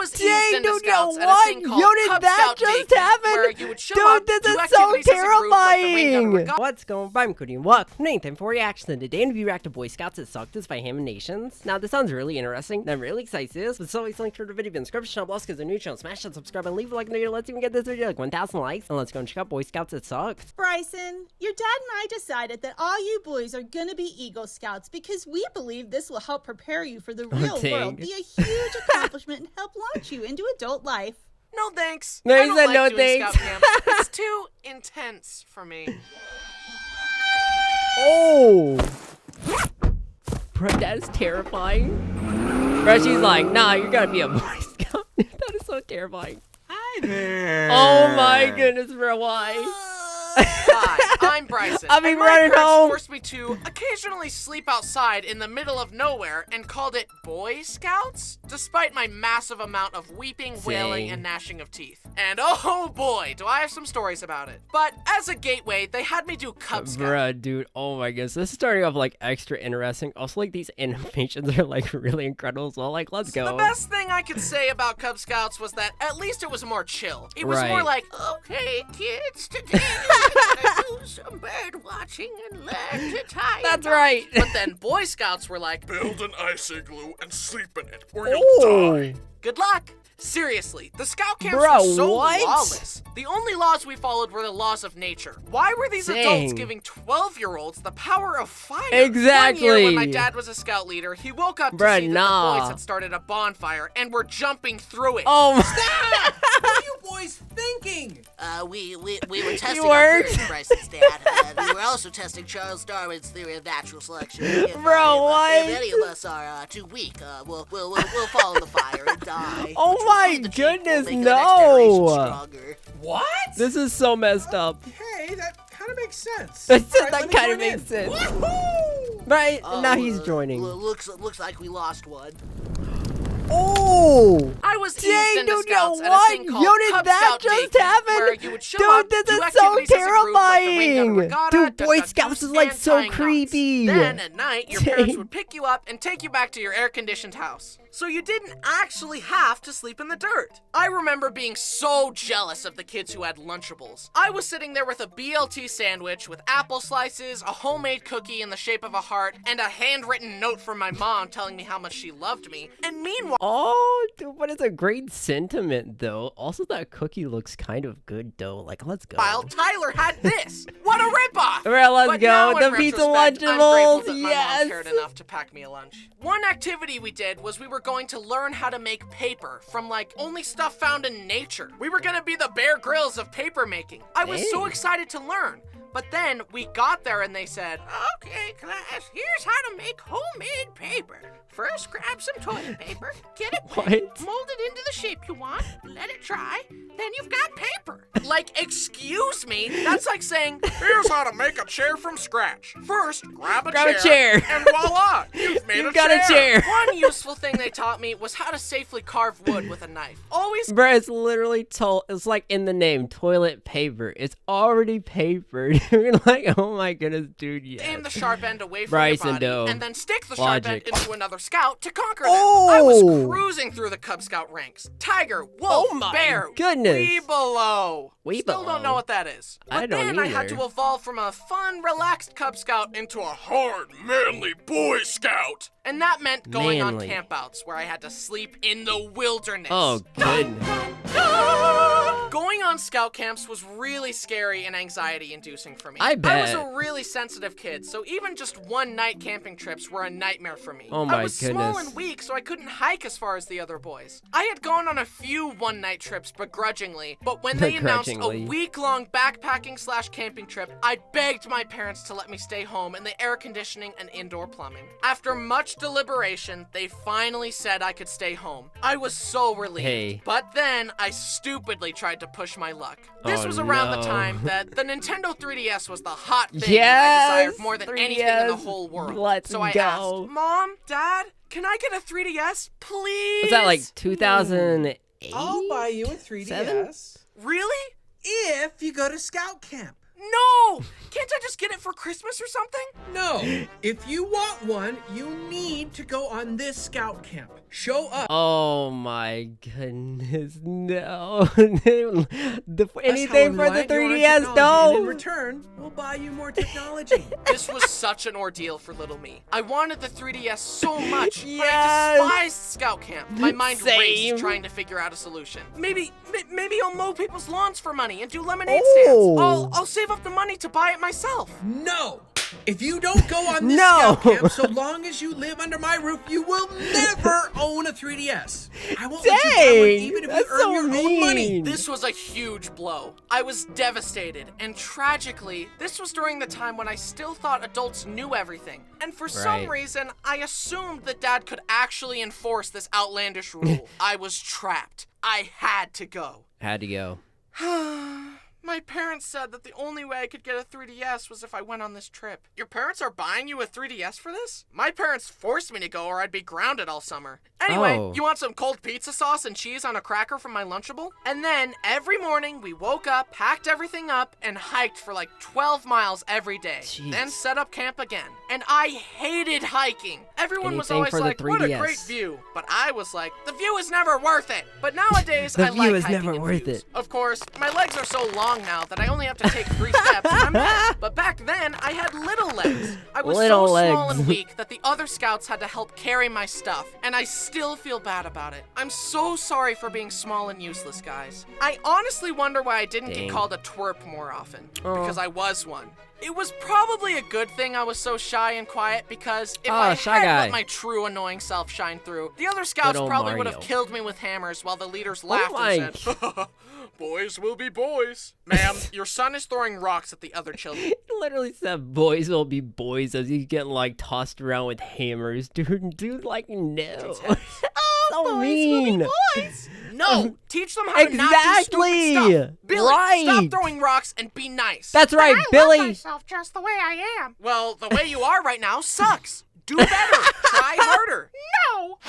was eased into dude, Scouts at a what? thing called Yo, did Cub that Scout just Day Camp, happen? where you would show Dude, up, this do is so activities as a group, like the ring gun terrifying! What's going on? I'm Cody, and welcome to Nathan for Reaction. Today, we react to Boy Scouts That Sucked Us by Haminations. Now, this sounds really interesting, and I'm really excited to see this, but it's always linked to the video in the description down below, because they're new channel. Smash that subscribe and leave a like in the video. Let's even get this video like 1,000 likes, and let's go and check out Boy Scouts That Sucked. Bryson, your dad and I decided that all you boys are gonna be Eagle Scouts because we believe this will help prepare you for the real world, be a huge accomplishment, and help launch you into adult life. No thanks. No, I he don't said like no doing thanks. Scout camp. It's too intense for me. Oh! Bro, that is terrifying. Bro, she's like, nah, you're gonna be a Boy Scout. That is so terrifying. Hi there. Oh my goodness, bro, why? Hi, I'm Bryson. I'll be and my running parents home. forced me to occasionally sleep outside in the middle of nowhere and called it Boy Scouts, despite my massive amount of weeping, wailing, and gnashing of teeth. And oh boy, do I have some stories about it. But as a gateway, they had me do Cub Scout. Bruh, dude, oh my goodness. This is starting off like extra interesting. Also, like these animations are like really incredible as well. Like, let's go. The best thing I could say about Cub Scouts was that at least it was more chill. It was more like, okay, kids, today we're gonna do some bird watching and learn to tie. That's right. But then Boy Scouts were like, Build an ice igloo and sleep in it, or you'll die. good luck. Seriously, the scout camps Bro, were so what? lawless. The only laws we followed were the laws of nature. Why were these adults giving 12-year-olds the power of fire? Exactly. 1 year when my dad was a scout leader, he woke up to Bruh, see that the boys had started a bonfire and were jumping through it. Oh my. What are you boys thinking? We were testing You our weren't? theory, Bryson's dad. We were also testing Charles Darwin's theory of natural selection. If, Bro, what? If any of us are too weak, we'll fall in the fire and die. Oh Which will my feed the cheek, will goodness, make the next generation no. stronger. What? This is so messed up. Hey, that kind of makes sense. That All right, let me kind of join makes in. sense. Woohoo! Right? Oh, Now he's joining. Looks like we lost one. Oh! I was eased Dang, into dude, Scouts yo, at a what? thing called Yo, did Cub that Scout Day just Camp, happen? where you would show Dude, up, this do is so activities as a group, like the ring gun terrifying. regatta, Dude, Boy da-da-da, Scouts goose is like stand, so tying knots. creepy. Then at night, your parents Dang. would pick you up and take you back to your air-conditioned house. So you didn't actually have to sleep in the dirt. I remember being so jealous of the kids who had Lunchables. I was sitting there with a BLT sandwich with apple slices, a homemade cookie in the shape of a heart, and a handwritten note from my mom telling me how much she loved me. And meanwhile, Oh, dude, but it's a great sentiment, though. Also, that cookie looks kind of good, though. Like, let's go. Tyler had this. What a ripoff! All right, let's But go. now, The in pizza retrospect, I'm Lunchables, grateful that my yes. mom cared enough to pack me a lunch. One activity we did was we were going to learn how to make paper from, like, only stuff found in nature. We were gonna be the Bear Grylls of paper making. I was so Dang. excited to learn. But then we got there and they said, okay, class, here's how to make homemade paper. First, grab some toilet paper, get it wet, What? mold it into the shape you want, let it dry, then you've got paper. Like, excuse me? That's like saying, Here's how to make a chair from scratch. First, grab a chair. and voila, you've made You've got a chair. one useful thing they taught me was how to safely carve wood with a knife. Always Bruh, it's literally it's like in the name, toilet paper. It's already papered. You're like, oh my goodness, dude, yes. aim the sharp end away from Bryson, your body, though. and then stick the sharp Logic. end into another scout to conquer them. Oh! I was cruising through the Cub Scout ranks. Tiger, wolf, Oh my bear, goodness. Weebelo. Weebelo. Still don't know what that is. But I don't then I had either. to evolve from a fun, relaxed Cub Scout into a hard, manly Boy Scout. and that meant going Manly. on campouts where I had to sleep in the wilderness. Oh, goodness. Going on scout camps was really scary and anxiety-inducing for me. I bet. I was a really sensitive kid, so even just one-night camping trips were a nightmare for me. Oh my I was small goodness. and weak, so I couldn't hike as far as the other boys. I had gone on a few one-night trips begrudgingly, but when they announced a Begrudgingly. week-long backpacking/camping trip, I begged my parents to let me stay home in the air conditioning and indoor plumbing. After much deliberation, they finally said I could stay home. I was so relieved. Hey. But then I stupidly tried to push my luck. This Oh, was around no. the time that the Nintendo 3DS was the hot thing I Yes, desired more than anything in the 3DS. whole world. Let's so I go. asked, Mom, Dad, can I get a 3DS, please? Was that like 2008? I'll buy you a 3DS. Really? If you go to scout camp. No! Can't I just get it for Christmas or something? No. If you want one, you need to go on this scout camp. show up. Oh my goodness, no. That's how Anything in for the life you want 3DS, technology, and in no. return, we'll buy you more technology. This was such an ordeal for little me. I wanted the 3DS so much, Yes. but I despised Scout Camp. My mind Same. raced trying to figure out a solution. Maybe I'll mow people's lawns for money and do lemonade Oh. stands. I'll save up the money to buy it myself. No! If you don't go on this No. scout camp, so long as you live under my roof, you will never own a 3DS. I won't let you buy one Dang, even if that's you earn so your own money. mean. This was a huge blow. I was devastated, and tragically, this was during the time when I still thought adults knew everything. And for some Right. reason, I assumed that Dad could actually enforce this outlandish rule. I was trapped. I had to go. Had to go. My parents said that the only way I could get a 3DS was if I went on this trip. Your parents are buying you a 3DS for this? My parents forced me to go or I'd be grounded all summer. Anyway, Oh. you want some cold pizza sauce and cheese on a cracker from my Lunchable? And then every morning we woke up, packed everything up, and hiked for like 12 miles every day. Jeez. Then set up camp again. And I hated hiking. Everyone was Anything always for the like, what a 3DS. great view. But I was like, the view is never worth it. But nowadays, The I view like is hiking never in worth views. it. Of course, my legs are so long now that I only have to take 3 steps and I'm there. But back then, I had little legs. I was Little so small legs. and weak that the other scouts had to help carry my stuff, and I still feel bad about it. I'm so sorry for being small and useless, guys. I honestly wonder why I didn't Dang. get called a twerp more often, Oh. because I was one. It was probably a good thing I was so shy and quiet, because if Oh, I shy had guy. let my true annoying self shine through, the other scouts old probably would have Mario. killed me with hammers while the leaders laughed my- and said, boys will be boys. Ma'am, your son is throwing rocks at the other children. It literally said boys will be boys as he's getting like tossed around with hammers. Dude, like, no. So mean. No, teach them how to not do Exactly. stupid stuff. Billy, stop Right. throng rocks and be nice. That's right, Billy. myself just the way I am. Well, the way you are right now sucks. Do better. Try harder. No.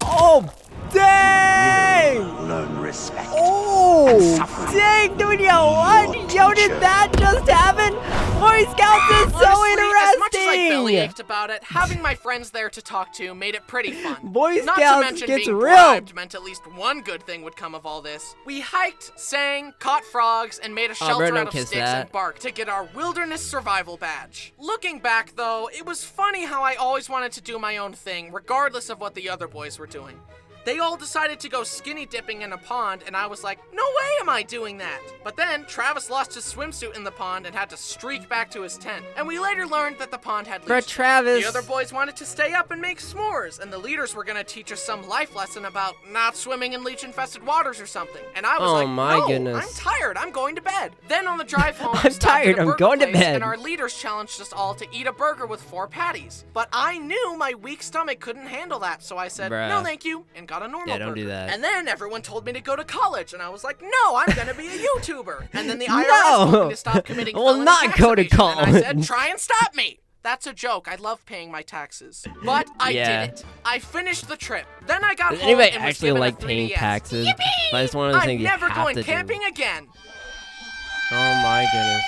Oh, dang! Learn respect. Oh, dang, dude, yo, what? Yo, did that just happen? Boy Scouts is so Honestly, as much as I interesting! bellyached about it, having my friends there to talk to made it pretty fun. Boy Not Scouts to mention gets being real. bribed meant at least one good thing would come of all this. We hiked, sang, caught frogs, and made a bro, shelter don't out of kiss sticks that. and bark to get our wilderness survival badge. Looking back, though, it was funny how I always wanted to do my own thing, regardless of what the other boys were doing. They all decided to go skinny dipping in a pond, and I was like, no way am I doing that. But then Travis lost his swimsuit in the pond and had to streak back to his tent. And we later learned that the pond had Bro, leached. Travis. The other boys wanted to stay up and make s'mores, and the leaders were gonna teach us some life lesson about not swimming in leech-infested waters or something. And I was Oh like, my no, goodness. I'm tired, I'm going to bed. Then on the drive home, we I'm stopped at tired, a I'm burger going to place, bed. And our leaders challenged us all to eat a burger with 4 patties. But I knew my weak stomach couldn't handle that, so I said, Bruh. no thank you, and got a normal Yeah, don't burger. do that. And then everyone told me to go to college, and I was like, no, I'm gonna be a YouTuber. And then the IRS No. told me to stop committing I will felony not tax go to evasion, and I said, college. try and stop me. That's a joke. I love paying my taxes. But I Yeah. did it. I finished the trip. Then I got Does home anybody and was actually given a like paying 3DS. taxes? Yippee! But it's one of those I'm things you never have going to camping do. again. Oh my goodness.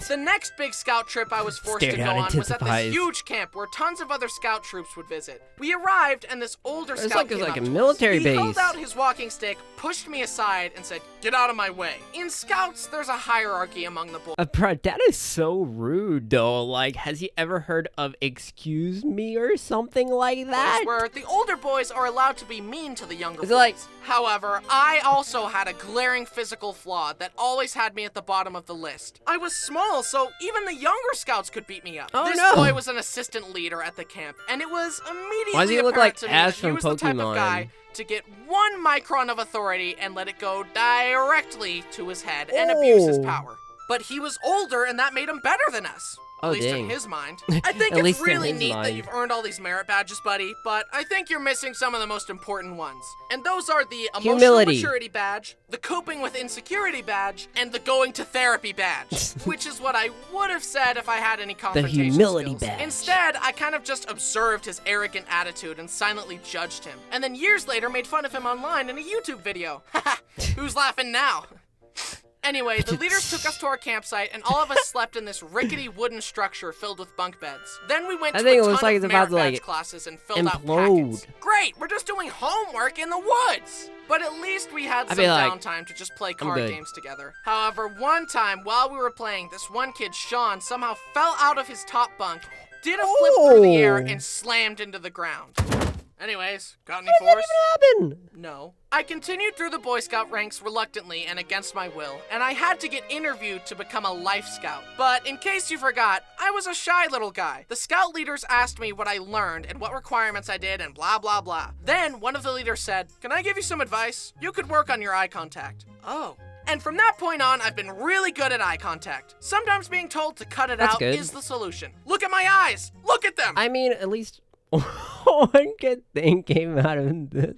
The next big scout trip I was forced to Stared go out on into was the at this pies. huge camp where tons of other scout troops would visit. We arrived and this older It's scout like- it's came like up a to us. military He base. held out his walking stick, pushed me aside, and said, "Get out of my way." In scouts, there's a hierarchy among the boys. Bro, that is so rude, though. Like, has he ever heard of "excuse me" or something like that? Where the older boys are allowed to be mean to the younger Is boys. it like- However, I also had a glaring physical flaw that always had me at the bottom of the list. I was small, so even the younger scouts could beat me up. Oh, This no. boy was an assistant leader at the camp, and it was immediately Why does he look apparent like to me Ash that he from was the type Pokemon? of guy to get 1 micron of authority and let it go directly to his head and abuse his Oh. power. But he was older, and that made him better than us. Oh, At least dang. in his mind. I think At it's least in really his neat that mind. you've earned all these merit badges, buddy, but I think you're missing some of the most important ones. And those are the emotional Humility. maturity badge, the coping with insecurity badge, and the going to therapy badge. Which is what I would have said if I had any confrontation humility skills. badge. Instead, I kind of just observed his arrogant attitude and silently judged him. And then years later made fun of him online in a YouTube video. Haha, who's laughing now? Anyway, the leaders took us to our campsite, and all of us slept in this rickety wooden structure filled with bunk beds. Then we went to a ton of merit badge classes and filled out packets. Great, we're just doing homework in the woods! But at least we had some downtime to just play card games together. However, one time while we were playing, this one kid, Sean, somehow fell out of his top bunk, did a flip through the air, and slammed into the ground. Anyways, got any force? What even happened? No. I continued through the Boy Scout ranks reluctantly and against my will, and I had to get interviewed to become a Life Scout. But in case you forgot, I was a shy little guy. The Scout leaders asked me what I learned and what requirements I did and blah blah blah. Then one of the leaders said, "Can I give you some advice? You could work on your eye contact." Oh. And from that point on, I've been really good at eye contact. Sometimes being told to cut it out is the solution. Look at my eyes! Look at them! I mean, at least one good thing came out of this,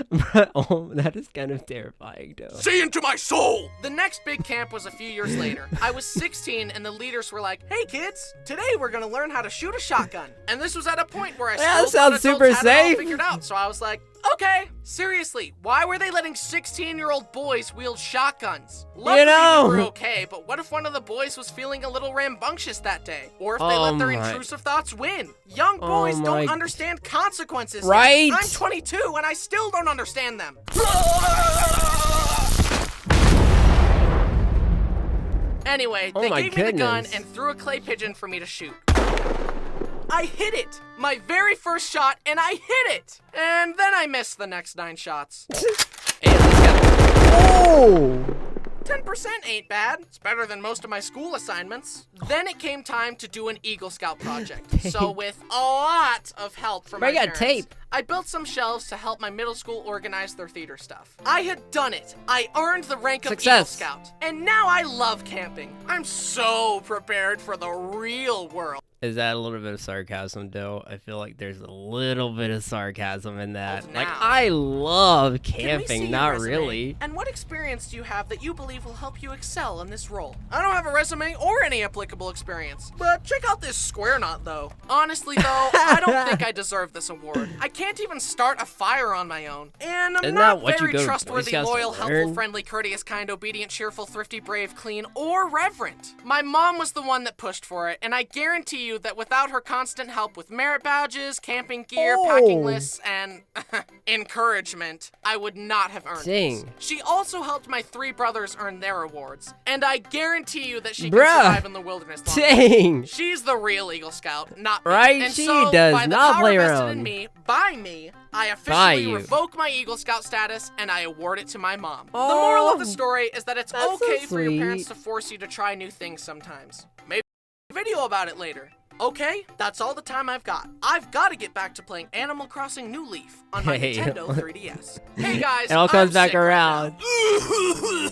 but that is kind of terrifying, though. See into my soul! The next big camp was a few years later. I was 16, and the leaders were like, "Hey kids, today we're gonna learn how to shoot a shotgun." And this was at a point where I still sounds super had it all safe. figured out. So I was like, okay, seriously, why were they letting 16-year-old boys wield shotguns? Luckily, we were okay, but what if one of the boys was feeling a little rambunctious that day? Or if they let their intrusive thoughts win? Young boys don't understand consequences. Right? I'm 22, and I still don't understand them. Anyway, they gave me the gun and threw a clay pigeon for me to shoot. I hit it! My very first shot, and I hit it! And then I missed the next 9 shots. Oh! 10% ain't bad. It's better than most of my school assignments. Then it came time to do an Eagle Scout project. So with a lot of help from my parents, I built some shelves to help my middle school organize their theater stuff. I had done it. I earned the rank of Eagle Scout. And now I love camping. I'm so prepared for the real world. Is that a little bit of sarcasm, though? I feel like there's a little bit of sarcasm in that. Like, I love camping, not really. And what experience do you have that you believe will help you excel in this role? I don't have a resume or any applicable experience, but check out this square knot, though. Honestly, though, I don't think I deserve this award. I can't even start a fire on my own. And I'm not very trustworthy, loyal, helpful, friendly, courteous, kind, obedient, cheerful, thrifty, brave, clean, or reverent. My mom was the one that pushed for it, and I guarantee you that without her constant help with merit badges, camping gear, packing lists, and encouragement, I would not have earned this. She also helped my 3 brothers earn their awards, and I guarantee you that she can survive in the wilderness long. She's the real Eagle Scout, not me. And she so, does by the not power play vested around. in me, by me, I officially revoke my Eagle Scout status, and I award it to my mom. The moral of the story is that it's okay for your parents to force you to try new things sometimes. Maybe a video about it later. Okay, that's all the time I've got. I've got to get back to playing Animal Crossing New Leaf on my Nintendo 3DS. Hey guys, it all comes back around.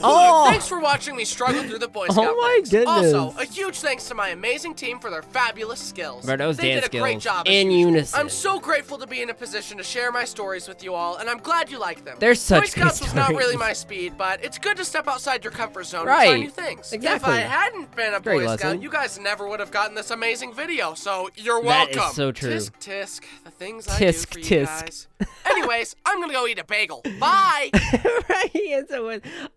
Thanks for watching me struggle through the Boy Scout ranks. Also, a huge thanks to my amazing team for their fabulous skills. They did a great job in unison. I'm so grateful to be in a position to share my stories with you all, and I'm glad you like them. They're such Boy Scouts was not really my speed, but it's good to step outside your comfort zone and try new things. Exactly. If I hadn't been a Boy Scout, you guys never would have gotten this amazing video. So you're welcome. That is so true. Tisk tisk, the things I do for you guys. Anyways, I'm gonna go eat a bagel. Bye.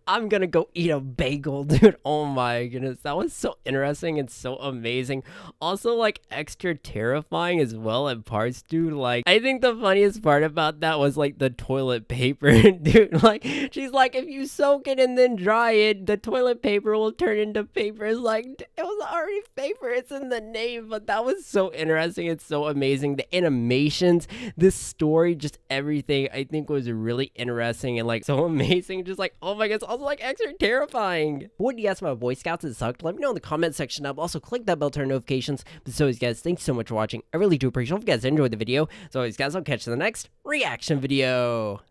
I'm gonna go eat a bagel, dude. Oh my goodness, that was so interesting and so amazing. Also, like, extra terrifying as well at parts, dude. Like, I think the funniest part about that was like the toilet paper, dude. Like, she's like, if you soak it and then dry it, the toilet paper will turn into paper. It's like, it was already paper. It's in the name, but that was so interesting. It's so amazing. The animations, this story, just everything I think was really interesting and like so amazing. Just like, oh my god, it's also like extra terrifying. What do you guys about Boy Scouts? It sucked. Let me know in the comment section up. Also click that bell to turn notifications. But so always guys, thanks so much for watching. I really do appreciate it. If you guys enjoyed the video. So always guys, I'll catch you in the next reaction video.